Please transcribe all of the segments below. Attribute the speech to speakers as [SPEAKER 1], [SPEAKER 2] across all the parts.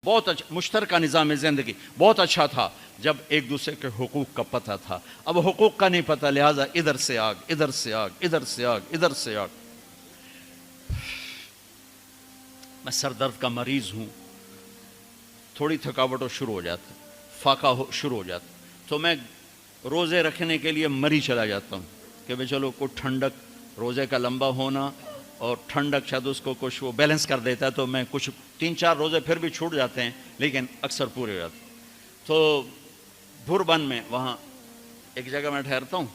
[SPEAKER 1] بہت اچھا مشترکہ نظام زندگی بہت اچھا تھا جب ایک دوسرے کے حقوق کا پتہ تھا. اب حقوق کا نہیں پتہ، لہٰذا ادھر سے آگ ادھر سے آگ ادھر سے آگ ادھر سے آگ. میں سر درد کا مریض ہوں، تھوڑی تھکاوٹ شروع ہو جاتا، فاقہ شروع ہو جاتا، تو میں روزے رکھنے کے لیے مری چلا جاتا ہوں کہ بھئی چلو کوئی ٹھنڈک، روزے کا لمبا ہونا اور ٹھنڈک شاید اس کو کچھ وہ بیلنس کر دیتا ہے. تو میں کچھ 3-4 روزے پھر بھی چھوٹ جاتے ہیں لیکن اکثر پورے ہو جاتے ہیں. تو بھوربن میں وہاں ایک جگہ میں ٹھہرتا ہوں،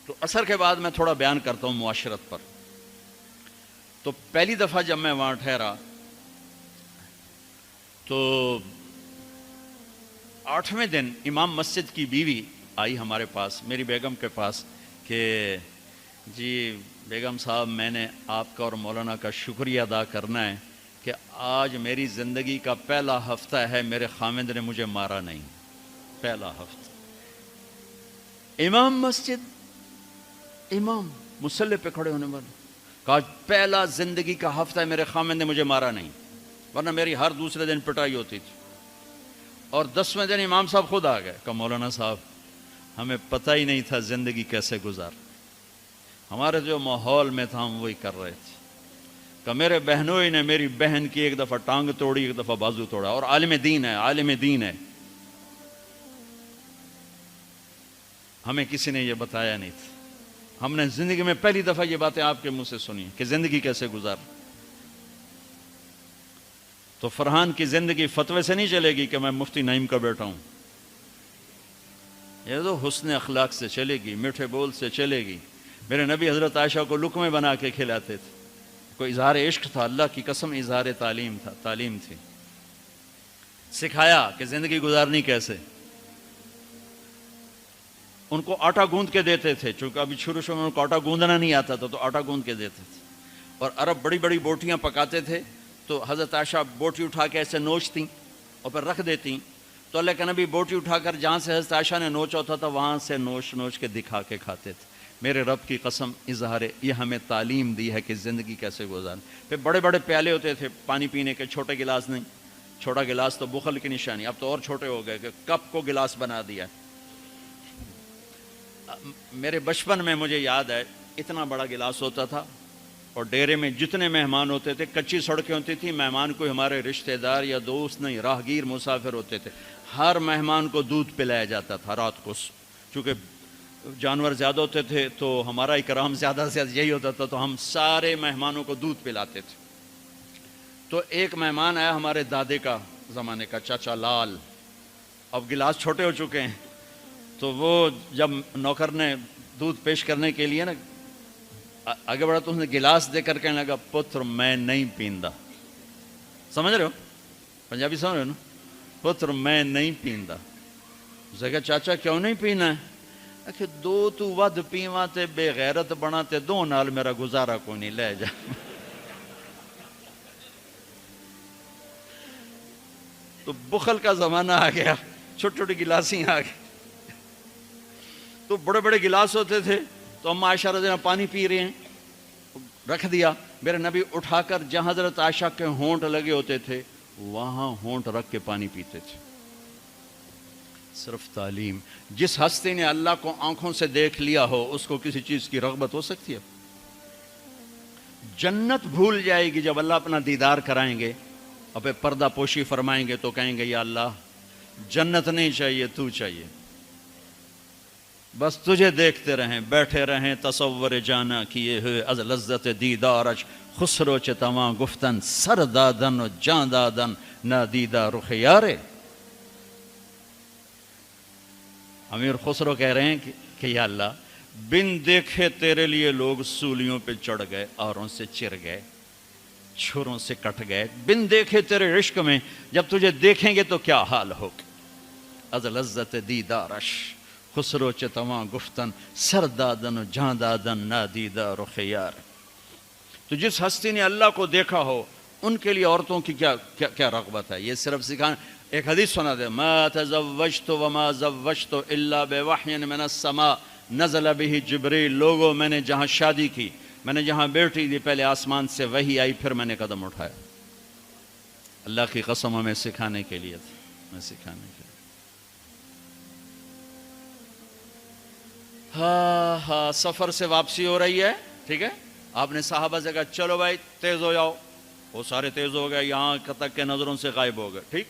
[SPEAKER 1] تو عصر کے بعد میں تھوڑا بیان کرتا ہوں معاشرت پر. تو پہلی دفعہ جب میں وہاں ٹھہرا تو 8ویں دن امام مسجد کی بیوی آئی ہمارے پاس، میری بیگم کے پاس، کہ جی بیگم صاحب میں نے آپ کا اور مولانا کا شکریہ ادا کرنا ہے کہ آج میری زندگی کا پہلا ہفتہ ہے میرے خامند نے مجھے مارا نہیں. پہلا ہفتہ امام مسجد، امام مصلی پہ کھڑے ہونے والے، کہا پہلا زندگی کا ہفتہ ہے میرے خامند نے مجھے مارا نہیں، ورنہ میری ہر دوسرے دن پٹائی ہوتی تھی. اور 10ویں دن امام صاحب خود آ گئے، کہا مولانا صاحب ہمیں پتہ ہی نہیں تھا زندگی کیسے گزار، ہمارے جو ماحول میں تھا ہم وہی کر رہے تھے. کہ میرے بہنوئی نے میری بہن کی ایک دفعہ ٹانگ توڑی، ایک دفعہ بازو توڑا، اور عالم دین ہے، عالم دین ہے. ہمیں کسی نے یہ بتایا نہیں تھا، ہم نے زندگی میں پہلی دفعہ یہ باتیں آپ کے منہ سے سنی کہ زندگی کیسے گزار. تو فرحان کی زندگی فتوے سے نہیں چلے گی کہ میں مفتی نعیم کا بیٹا ہوں، یہ تو حسن اخلاق سے چلے گی، میٹھے بول سے چلے گی. میرے نبی حضرت عائشہ کو لقمے بنا کے کھلاتے تھے، کوئی اظہار عشق تھا، اللہ کی قسم اظہار تعلیم تھا، تعلیم تھی. سکھایا کہ زندگی گزارنی کیسے. ان کو آٹا گوندھ کے دیتے تھے، چونکہ ابھی شروع میں ان کو آٹا گوندنا نہیں آتا تھا تو آٹا گوندھ کے دیتے تھے. اور عرب بڑی بڑی بوٹیاں پکاتے تھے، تو حضرت عائشہ بوٹی اٹھا کے ایسے نوچتیں اور پھر رکھ دیتیں. تو اللہ کے نبی بوٹی اٹھا کر جہاں سے حضرت عائشہ نے نوچا ہوتا تھا وہاں سے نوچ نوچ کے دکھا کے کھاتے تھے. میرے رب کی قسم اظہار یہ ہمیں تعلیم دی ہے کہ زندگی کیسے گزاریں. پھر بڑے بڑے پیالے ہوتے تھے پانی پینے کے، چھوٹے گلاس نہیں، چھوٹا گلاس تو بخل کی نشانی، اب تو اور چھوٹے ہو گئے کہ کپ کو گلاس بنا دیا. میرے بچپن میں مجھے یاد ہے اتنا بڑا گلاس ہوتا تھا، اور ڈیرے میں جتنے مہمان ہوتے تھے، کچی سڑکیں ہوتی تھی، مہمان کوئی ہمارے رشتہ دار یا دوست نہیں، راہگیر مسافر ہوتے تھے، ہر مہمان کو دودھ پلایا جاتا تھا رات کو. چونکہ جانور زیادہ ہوتے تھے تو ہمارا اکرام زیادہ سے زیادہ یہی ہوتا تھا، تو ہم سارے مہمانوں کو دودھ پلاتے تھے. تو ایک مہمان آیا ہمارے دادے کا زمانے کا، چاچا لال. اب گلاس چھوٹے ہو چکے ہیں، تو وہ جب نوکر نے دودھ پیش کرنے کے لیے نا آگے بڑھا تو اس نے گلاس دے کر کہنے لگا پتر میں نہیں پیندا. سمجھ رہے ہو پنجابی سمجھ رہے ہو نا؟ پتر میں نہیں پیندا. اس نے کہا چاچا کیوں نہیں پینا ہے؟ کہ دو تو ود پیواں تے بے غیرت بنا تے دو نال میرا گزارا کوئی نہیں، لے جا. تو بخل کا زمانہ آ گیا، چھوٹی چھوٹی گلاسیں آ گئی. تو بڑے بڑے گلاس ہوتے تھے، تو ہم عائشہ رضی اللہ عنہا پانی پی رہے ہیں، رکھ دیا. میرے نبی اٹھا کر جہاں حضرت عائشہ کے ہونٹ لگے ہوتے تھے وہاں ہونٹ رکھ کے پانی پیتے تھے. صرف تعلیم. جس ہستی نے اللہ کو آنکھوں سے دیکھ لیا ہو اس کو کسی چیز کی رغبت ہو سکتی ہے؟ جنت بھول جائے گی جب اللہ اپنا دیدار کرائیں گے، اب پردہ پوشی فرمائیں گے تو کہیں گے یا اللہ جنت نہیں چاہیے، تو چاہیے، بس تجھے دیکھتے رہیں، بیٹھے رہیں تصور جانا کیے ہوئے از لذت دیدارش، خسرو چتواں گفتن سر دادن و جان دادن نادیدہ رخ یارے. امیر خسرو کہہ رہے ہیں کہ یا اللہ بن دیکھے تیرے لیے لوگ سولیوں پہ چڑھ گئے، اوروں سے چر گئے، چھروں سے کٹ گئے. بن دیکھے تیرے عشق میں جب تجھے دیکھیں گے تو کیا حال ہوگا. از لذت دیدارش خسرو چتواں گفتن سر دادن و جان دادن نادیدہ رخ یار. تو جس ہستی نے اللہ کو دیکھا ہو ان کے لیے عورتوں کی کیا رغبت ہے. یہ صرف سکھانا. ایک حدیث سنا دے، ما تزوجت وما زوجت الا بوحی من السماء نزل به جبریل. لوگوں میں نے جہاں شادی کی، میں نے جہاں بیٹی دی، پہلے آسمان سے وحی آئی پھر میں نے قدم اٹھایا. اللہ کی قسم ہمیں سکھانے کے لیے تھا، ہمیں سکھانے کے لیے۔ ہاں سفر سے واپسی ہو رہی ہے، ٹھیک ہے، آپ نے صحابہ سے کہا چلو بھائی تیز ہو جاؤ، وہ سارے تیز ہو گئے، یہاں تک کے نظروں سے غائب ہو گئے، ٹھیک۔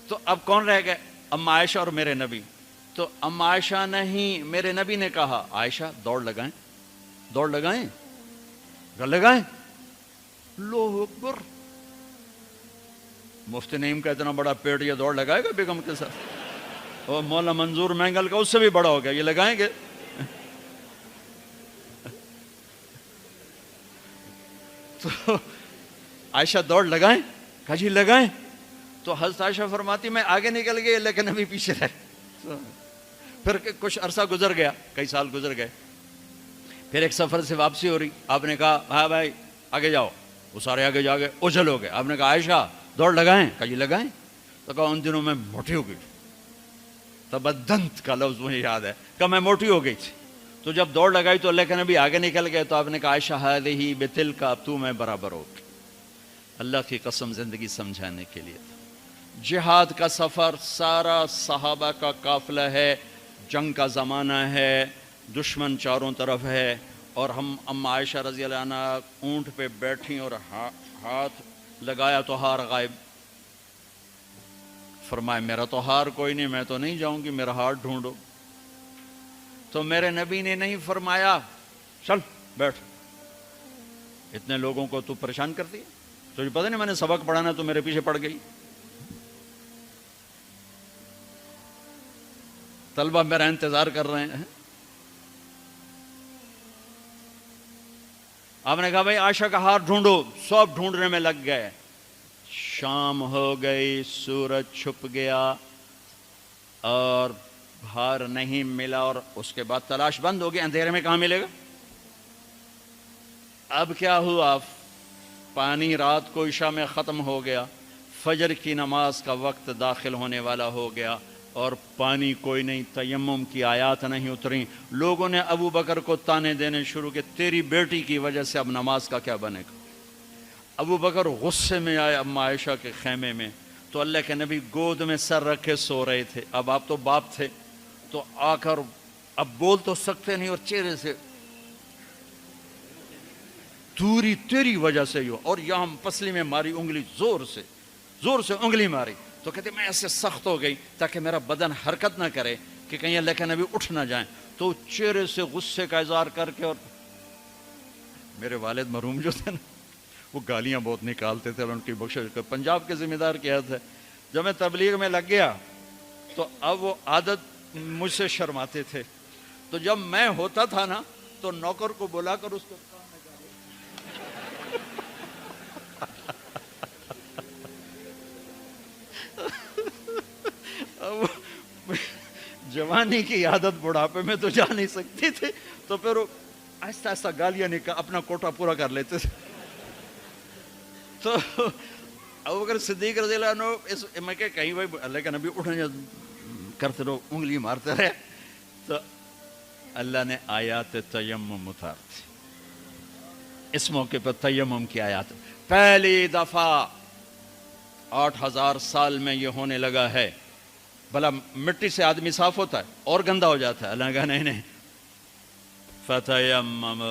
[SPEAKER 1] تو اب کون رہ گئے؟ اما عائشہ اور میرے نبی۔ تو اما عائشہ نہیں، میرے نبی نے کہا عائشہ دوڑ لگائیں، دوڑ لگائیں، لگائیں۔ اللہ اکبر، مفتی نعیم کا اتنا بڑا پیٹ، یہ دوڑ لگائے گا بیگم کے ساتھ؟ اور مولا منظور مینگل کا اس سے بھی بڑا ہو گیا، یہ لگائیں گے؟ تو عائشہ دوڑ لگائیں، کہا جی لگائیں۔ تو حضرت عائشہ فرماتی میں آگے نکل گئی لیکن نبی پیچھے رہے۔ پھر کچھ عرصہ گزر گیا، کئی سال گزر گئے، پھر ایک سفر سے واپسی ہو رہی، آپ نے کہا ہاں بھائی آگے جاؤ، وہ سارے آگے جا گئے، اجل ہو گئے۔ آپ نے کہا عائشہ دوڑ لگائیں، کہا جی لگائیں۔ تو کہا ان دنوں میں موٹی ہو گئی، تبدنت کا لفظ مجھے یاد ہے، کہ میں موٹی ہو گئی تھی۔ تو جب دوڑ لگائی تو اللہ کے نبی آگے نکل گئے، تو آپ نے کہا عائشہ ہذہ بتلک، اب تو میں برابر ہو گئی۔ اللہ کی قسم زندگی سمجھانے کے لیے تھا۔ جہاد کا سفر سارا صحابہ کا قافلہ ہے، جنگ کا زمانہ ہے، دشمن چاروں طرف ہے، اور ہم اما عائشہ رضی اللہ عنہ اونٹ پہ بیٹھیں اور ہاتھ لگایا تو ہار غائب۔ فرمائے میرا تو ہار کوئی نہیں، میں تو نہیں جاؤں گی، میرا ہار ڈھونڈو۔ تو میرے نبی نے نہیں فرمایا چل بیٹھ، اتنے لوگوں کو تو پریشان کرتی ہے، تجھے پتہ نہیں میں نے سبق پڑھانا تو میرے پیچھے پڑ گئی۔ طلبہ میرا انتظار کر رہے ہیں۔ آپ نے کہا بھائی عائشہ کا ہار ڈھونڈو، سب ڈھونڈنے میں لگ گئے۔ شام ہو گئی، سورج چھپ گیا اور ہار نہیں ملا، اور اس کے بعد تلاش بند ہو گئی، اندھیرے میں کہاں ملے گا؟ اب کیا ہوا؟ پانی رات کو عشاء میں ختم ہو گیا، فجر کی نماز کا وقت داخل ہونے والا ہو گیا، اور پانی کوئی نہیں، تیمم کی آیات نہیں اتریں۔ لوگوں نے ابو بکر کو تانے دینے شروع کہ تیری بیٹی کی وجہ سے اب نماز کا کیا بنے گا؟ ابو بکر غصے میں آئے اما عائشہ کے خیمے میں، تو اللہ کے نبی گود میں سر رکھے سو رہے تھے۔ اب آپ تو باپ تھے، تو آ کر اب بول تو سکتے نہیں، اور چہرے سے دوری تیری وجہ سے ہی ہو، اور یہاں پسلی میں ماری انگلی، زور سے انگلی ماری۔ تو کہتے میں ایسے سخت ہو گئی تاکہ میرا بدن حرکت نہ کرے کہ کہیں اللہ کے نبی اٹھ نہ جائیں۔ تو چہرے سے غصے کا اظہار کر کے، اور میرے والد مرحوم جو تھے نا، وہ گالیاں بہت نکالتے تھے، اور ان کی بخشش کر پنجاب کے ذمہ دار کیا تھے۔ جب میں تبلیغ میں لگ گیا تو اب وہ عادت مجھ سے شرماتے تھے، تو جب میں ہوتا تھا نا تو نوکر کو بلا کر اس کو جوانی کی عادت بڑھاپے میں تو جا نہیں سکتی تھی، تو پھر وہ آہستہ آہستہ گالیاں نکال اپنا کوٹا پورا کر لیتے تھے۔ تو ابوبکر صدیق رضی اللہ عنہ میں کہ کہیں بھائی اللہ کے نبی اٹھنے کرتے رہو، انگلی مارتے رہے۔ تو اللہ نے آیات تیمم اتار دی، اس موقع پر تیمم کی آیات پہلی دفعہ 8000 سال میں یہ ہونے لگا ہے۔ بھلا مٹی سے آدمی صاف ہوتا ہے اور گندا ہو جاتا ہے؟ اللہ نے کہا نہیں نہیں، فتیمم،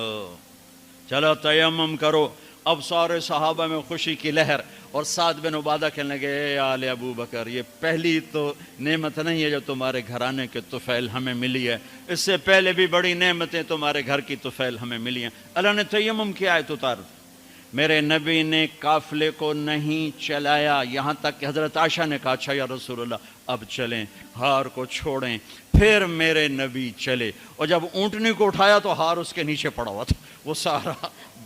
[SPEAKER 1] چلو تیمم کرو۔ اب سارے صحابہ میں خوشی کی لہر، اور سعد بن عبادہ کہنے لگے اے آل ابو بکر، یہ پہلی تو نعمت نہیں ہے جو تمہارے گھرانے کے طفیل ہمیں ملی ہے، اس سے پہلے بھی بڑی نعمتیں تمہارے گھر کی طفیل ہمیں ملی ہیں۔ اللہ نے تیمم کی آیت اتار دی۔ میرے نبی نے قافلے کو نہیں چلایا، یہاں تک کہ حضرت عائشہ نے کہا اچھا یا رسول اللہ اب چلیں، ہار کو چھوڑیں۔ پھر میرے نبی چلے، اور جب اونٹنی کو اٹھایا تو ہار اس کے نیچے پڑا ہوا تھا، وہ سارا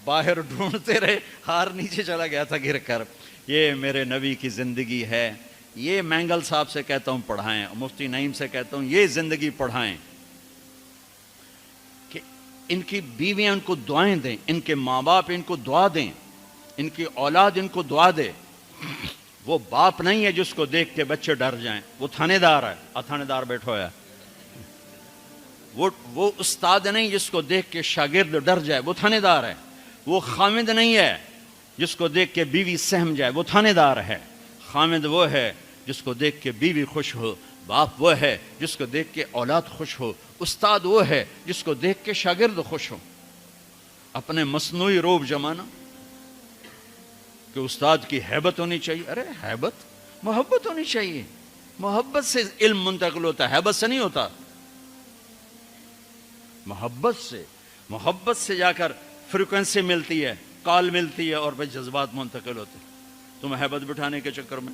[SPEAKER 1] باہر ڈھونڈتے رہے، ہار نیچے چلا گیا تھا گر کر۔ یہ میرے نبی کی زندگی ہے، یہ مینگل صاحب سے کہتا ہوں پڑھائیں، مفتی نعیم سے کہتا ہوں یہ زندگی پڑھائیں، کہ ان کی بیویاں ان کو دعائیں دیں، ان کے ماں باپ ان کو دعا دیں، ان کی اولاد ان کو دعا دے۔ وہ باپ نہیں ہے جس کو دیکھ کے بچے ڈر جائیں، وہ تھانے دار ہے، تھانے دار بیٹھا ہے۔ وہ استاد نہیں جس کو دیکھ کے شاگرد ڈر جائے، وہ تھانے دار ہے۔ وہ خامد نہیں ہے جس کو دیکھ کے بیوی سہم جائے وہ تھانے دار ہے، خامد وہ ہے جس کو دیکھ کے بیوی خوش ہو، باپ وہ ہے جس کو دیکھ کے اولاد خوش ہو، استاد وہ ہے جس کو دیکھ کے شاگرد خوش ہو۔ اپنے مصنوعی روب جمانا کہ استاد کی ہیبت ہونی چاہیے، ارے ہیبت، محبت ہونی چاہیے، محبت سے علم منتقل ہوتا ہے، ہیبت سے نہیں ہوتا، محبت سے جا کر فریکوینسی ملتی ہے، کال ملتی ہے اور پھر جذبات منتقل ہوتے ہیں۔ تم ہیبت بٹھانے کے چکر میں